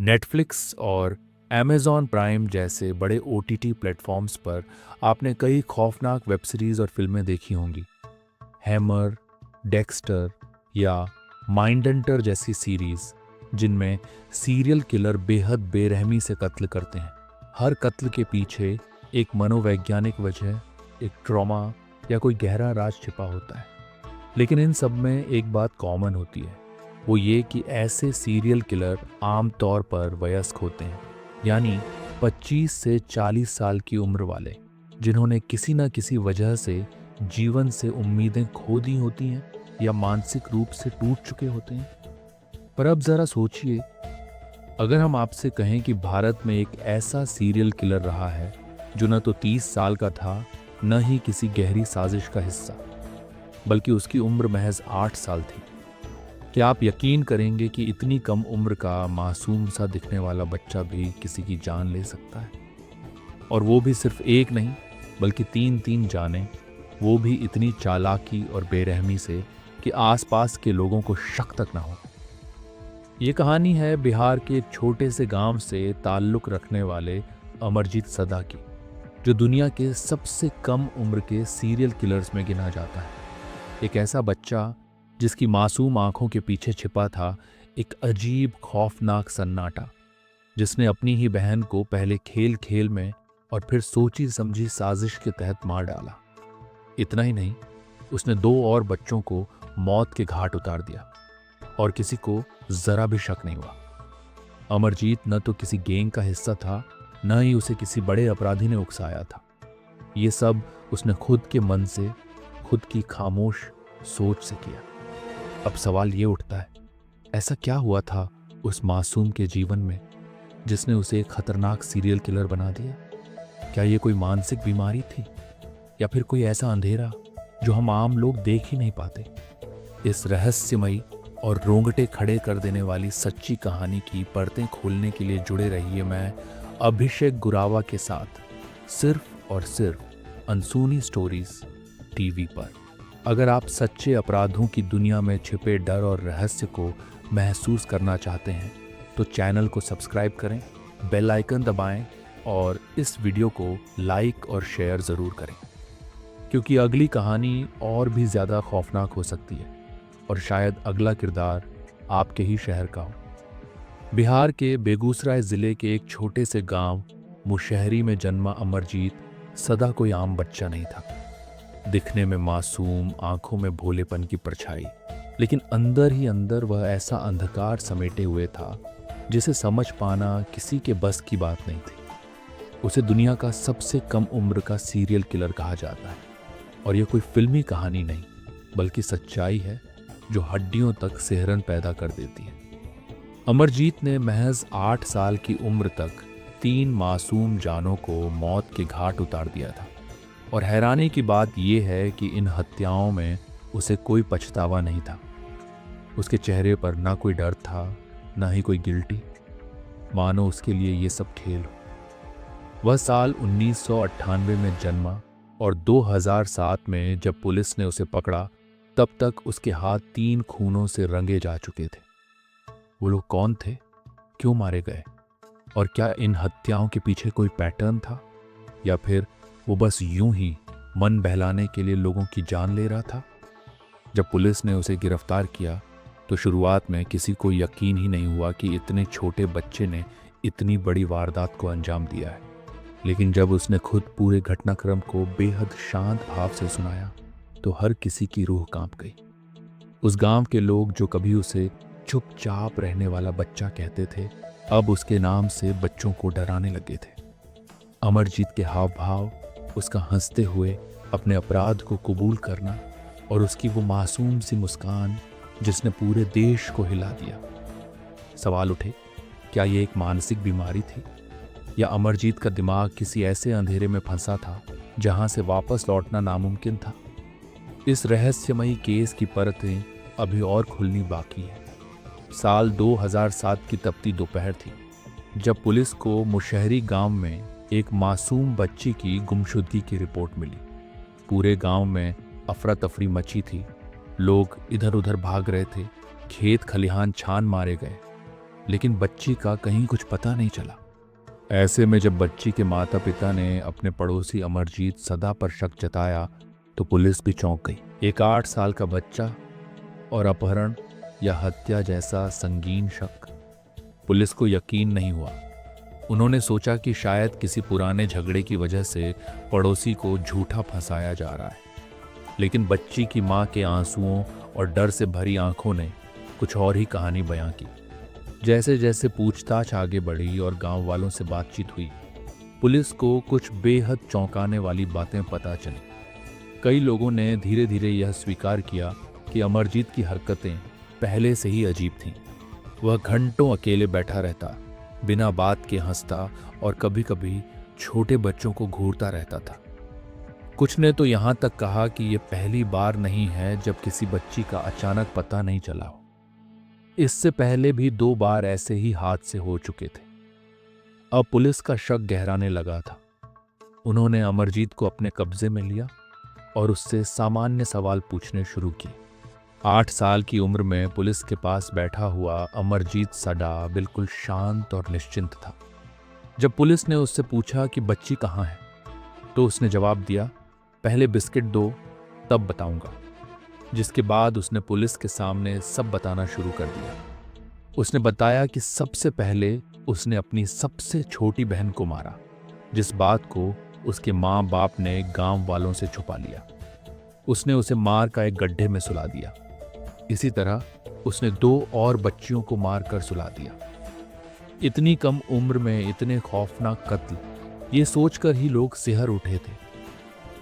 Netflix और Amazon prime जैसे बड़े ओटीटी प्लेटफॉर्म्स पर आपने कई खौफनाक वेब सीरीज़ और फिल्में देखी होंगी। हैमर, डेक्स्टर या माइंडहंटर जैसी सीरीज़ जिनमें सीरियल किलर बेहद बेरहमी से कत्ल करते हैं। हर कत्ल के पीछे एक मनोवैज्ञानिक वजह, एक ट्रॉमा या कोई गहरा राज छिपा होता है। लेकिन इन सब में एक बात कॉमन होती है, वो ये कि ऐसे सीरियल किलर आमतौर पर वयस्क होते हैं, यानी 25 से 40 साल की उम्र वाले, जिन्होंने किसी न किसी वजह से जीवन से उम्मीदें खो दी होती हैं या मानसिक रूप से टूट चुके होते हैं। पर अब ज़रा सोचिए, अगर हम आपसे कहें कि भारत में एक ऐसा सीरियल किलर रहा है जो न तो 30 साल का था, न ही किसी गहरी साजिश का हिस्सा, बल्कि उसकी उम्र महज 8 साल थी। क्या आप यकीन करेंगे कि इतनी कम उम्र का मासूम सा दिखने वाला बच्चा भी किसी की जान ले सकता है? और वो भी सिर्फ एक नहीं, बल्कि 3-3 जानें, वो भी इतनी चालाकी और बेरहमी से कि आसपास के लोगों को शक तक ना हो। ये कहानी है बिहार के एक छोटे से गांव से ताल्लुक़ रखने वाले अमरजीत सदा की, जो दुनिया के सबसे कम उम्र के सीरियल किलर्स में गिना जाता है। एक ऐसा बच्चा जिसकी मासूम आंखों के पीछे छिपा था एक अजीब खौफनाक सन्नाटा, जिसने अपनी ही बहन को पहले खेल खेल में और फिर सोची समझी साजिश के तहत मार डाला। इतना ही नहीं, उसने 2 और बच्चों को मौत के घाट उतार दिया और किसी को जरा भी शक नहीं हुआ। अमरजीत न तो किसी गैंग का हिस्सा था, न ही उसे किसी बड़े अपराधी ने उकसाया था। ये सब उसने खुद के मन से, खुद की खामोश सोच से किया। अब सवाल ये उठता है, ऐसा क्या हुआ था उस मासूम के जीवन में जिसने उसे एक खतरनाक सीरियल किलर बना दिया? क्या ये कोई मानसिक बीमारी थी, या फिर कोई ऐसा अंधेरा जो हम आम लोग देख ही नहीं पाते? इस रहस्यमयी और रोंगटे खड़े कर देने वाली सच्ची कहानी की परतें खोलने के लिए जुड़े रहिए मैं अभिषेक गुरावा के साथ, सिर्फ और सिर्फ अनसुनी स्टोरीज टीवी पर। अगर आप सच्चे अपराधों की दुनिया में छिपे डर और रहस्य को महसूस करना चाहते हैं तो चैनल को सब्सक्राइब करें, बेल आइकन दबाएं और इस वीडियो को लाइक और शेयर ज़रूर करें, क्योंकि अगली कहानी और भी ज़्यादा खौफनाक हो सकती है और शायद अगला किरदार आपके ही शहर का हो। बिहार के बेगूसराय ज़िले के एक छोटे से गांव मुशहरी में जन्मा अमरजीत सदा कोई आम बच्चा नहीं था। दिखने में मासूम, आंखों में भोलेपन की परछाई, लेकिन अंदर ही अंदर वह ऐसा अंधकार समेटे हुए था जिसे समझ पाना किसी के बस की बात नहीं थी। उसे दुनिया का सबसे कम उम्र का सीरियल किलर कहा जाता है, और यह कोई फिल्मी कहानी नहीं, बल्कि सच्चाई है जो हड्डियों तक सिहरन पैदा कर देती है। अमरजीत ने महज 8 साल की उम्र तक 3 मासूम जानों को मौत के घाट उतार दिया था, और हैरानी की बात यह है कि इन हत्याओं में उसे कोई पछतावा नहीं था। उसके चेहरे पर ना कोई डर था, ना ही कोई गिल्टी, मानो उसके लिए ये सब खेल हो। वह साल 1998 में जन्मा और 2007 में जब पुलिस ने उसे पकड़ा, तब तक उसके हाथ 3 खूनों से रंगे जा चुके थे। वो लोग कौन थे, क्यों मारे गए, और क्या इन हत्याओं के पीछे कोई पैटर्न था, या फिर वो बस यूं ही मन बहलाने के लिए लोगों की जान ले रहा था? जब पुलिस ने उसे गिरफ्तार किया तो शुरुआत में किसी को यकीन ही नहीं हुआ कि इतने छोटे बच्चे ने इतनी बड़ी वारदात को अंजाम दिया है। लेकिन जब उसने खुद पूरे घटनाक्रम को बेहद शांत भाव से सुनाया तो हर किसी की रूह कांप गई। उस गांव के लोग जो कभी उसे चुपचाप रहने वाला बच्चा कहते थे, अब उसके नाम से बच्चों को डराने लगे थे। अमरजीत के हाव भाव, उसका हंसते हुए अपने अपराध को कबूल करना, और उसकी वो मासूम सी मुस्कान जिसने पूरे देश को हिला दिया। सवाल उठे, क्या ये एक मानसिक बीमारी थी, या अमरजीत का दिमाग किसी ऐसे अंधेरे में फंसा था जहां से वापस लौटना नामुमकिन था? इस रहस्यमयी केस की परतें अभी और खुलनी बाकी है। साल 2007 की तपती दोपहर थी जब पुलिस को मुशहरी गांव में एक मासूम बच्ची की गुमशुदगी की रिपोर्ट मिली। पूरे गांव में अफरा तफरी मची थी, लोग इधर उधर भाग रहे थे, खेत खलिहान छान मारे गए, लेकिन बच्ची का कहीं कुछ पता नहीं चला। ऐसे में जब बच्ची के माता पिता ने अपने पड़ोसी अमरजीत सदा पर शक जताया तो पुलिस भी चौंक गई। एक 8 साल का बच्चा और अपहरण या हत्या जैसा संगीन शक। पुलिस को यकीन नहीं हुआ। उन्होंने सोचा कि शायद किसी पुराने झगड़े की वजह से पड़ोसी को झूठा फंसाया जा रहा है। लेकिन बच्ची की मां के आंसुओं और डर से भरी आंखों ने कुछ और ही कहानी बयां की। जैसे जैसे पूछताछ आगे बढ़ी और गांव वालों से बातचीत हुई, पुलिस को कुछ बेहद चौंकाने वाली बातें पता चली। कई लोगों ने धीरे धीरे यह स्वीकार किया कि अमरजीत की हरकतें पहले से ही अजीब थीं। वह घंटों अकेले बैठा रहता, बिना बात के हंसता और कभी कभी छोटे बच्चों को घूरता रहता था। कुछ ने तो यहां तक कहा कि यह पहली बार नहीं है जब किसी बच्ची का अचानक पता नहीं चला हो। इससे पहले भी 2 बार ऐसे ही हादसे हो चुके थे। अब पुलिस का शक गहराने लगा था। उन्होंने अमरजीत को अपने कब्जे में लिया और उससे सामान्य सवाल पूछने शुरू किए। 8 साल की उम्र में पुलिस के पास बैठा हुआ अमरजीत सदा बिल्कुल शांत और निश्चिंत था। जब पुलिस ने उससे पूछा कि बच्ची कहाँ है, तो उसने जवाब दिया, पहले बिस्किट दो, तब बताऊंगा। जिसके बाद उसने पुलिस के सामने सब बताना शुरू कर दिया। उसने बताया कि सबसे पहले उसने अपनी सबसे छोटी बहन को मारा, जिस बात को उसके माँ बाप ने गांव वालों से छुपा लिया। उसने उसे मार का एक गड्ढे में सुला दिया। इसी तरह उसने 2 और बच्चियों को मारकर सुला दिया। इतनी कम उम्र में इतने खौफनाक कत्ल, ये सोचकर ही लोग सिहर उठे थे।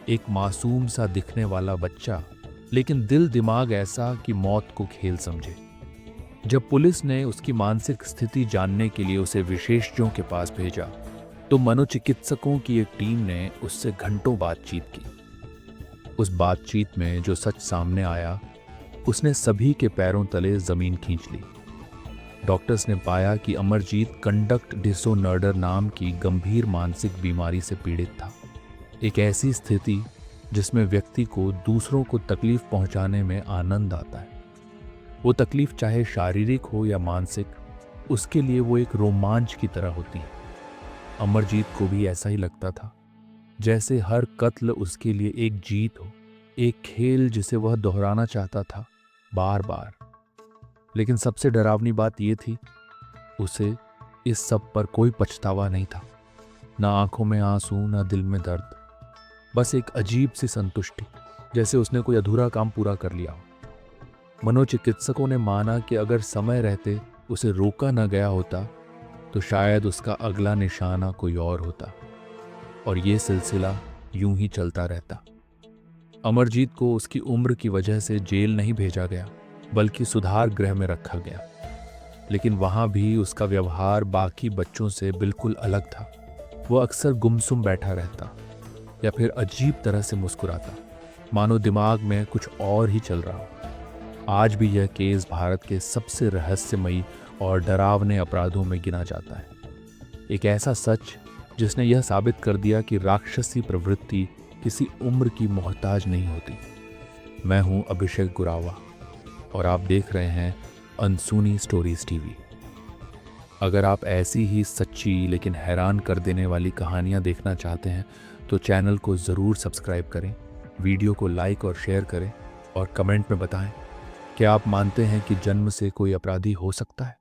एक मासूम सा दिखने वाला बच्चा, लेकिन दिल दिमाग ऐसा कि मौत को खेल समझे। जब पुलिस ने उसकी मानसिक स्थिति जानने के लिए उसे विशेषज्ञों के पास भेजा, तो मनोचिकित्सकों की एक टीम ने उससे घंटों बातचीत की। उस बातचीत में जो सच सामने आया, उसने सभी के पैरों तले जमीन खींच ली। डॉक्टर्स ने पाया कि अमरजीत कंडक्ट डिसऑर्डर नाम की गंभीर मानसिक बीमारी से पीड़ित था। एक ऐसी स्थिति जिसमें व्यक्ति को दूसरों को तकलीफ पहुंचाने में आनंद आता है। वो तकलीफ चाहे शारीरिक हो या मानसिक, उसके लिए वो एक रोमांच की तरह होती है। अमरजीत को भी ऐसा ही लगता था, जैसे हर कत्ल उसके लिए एक जीत हो, एक खेल जिसे वह दोहराना चाहता था बार बार। लेकिन सबसे डरावनी बात यह थी, उसे इस सब पर कोई पछतावा नहीं था। ना आंखों में आंसू, ना दिल में दर्द, बस एक अजीब सी संतुष्टि, जैसे उसने कोई अधूरा काम पूरा कर लिया हो। मनोचिकित्सकों ने माना कि अगर समय रहते उसे रोका न गया होता, तो शायद उसका अगला निशाना कोई और होता, और ये सिलसिला यूं ही चलता रहता। अमरजीत को उसकी उम्र की वजह से जेल नहीं भेजा गया, बल्कि सुधार गृह में रखा गया। लेकिन वहां भी उसका व्यवहार बाकी बच्चों से बिल्कुल अलग था। वो अक्सर गुमसुम बैठा रहता या फिर अजीब तरह से मुस्कुराता, मानो दिमाग में कुछ और ही चल रहा हो। आज भी यह केस भारत के सबसे रहस्यमयी और डरावने अपराधों में गिना जाता है। एक ऐसा सच जिसने यह साबित कर दिया कि राक्षसी प्रवृत्ति किसी उम्र की मोहताज नहीं होती। मैं हूं अभिषेक गुरावा और आप देख रहे हैं अनसुनी स्टोरीज टीवी। अगर आप ऐसी ही सच्ची लेकिन हैरान कर देने वाली कहानियां देखना चाहते हैं तो चैनल को ज़रूर सब्सक्राइब करें, वीडियो को लाइक और शेयर करें और कमेंट में बताएं, क्या आप मानते हैं कि जन्म से कोई अपराधी हो सकता है?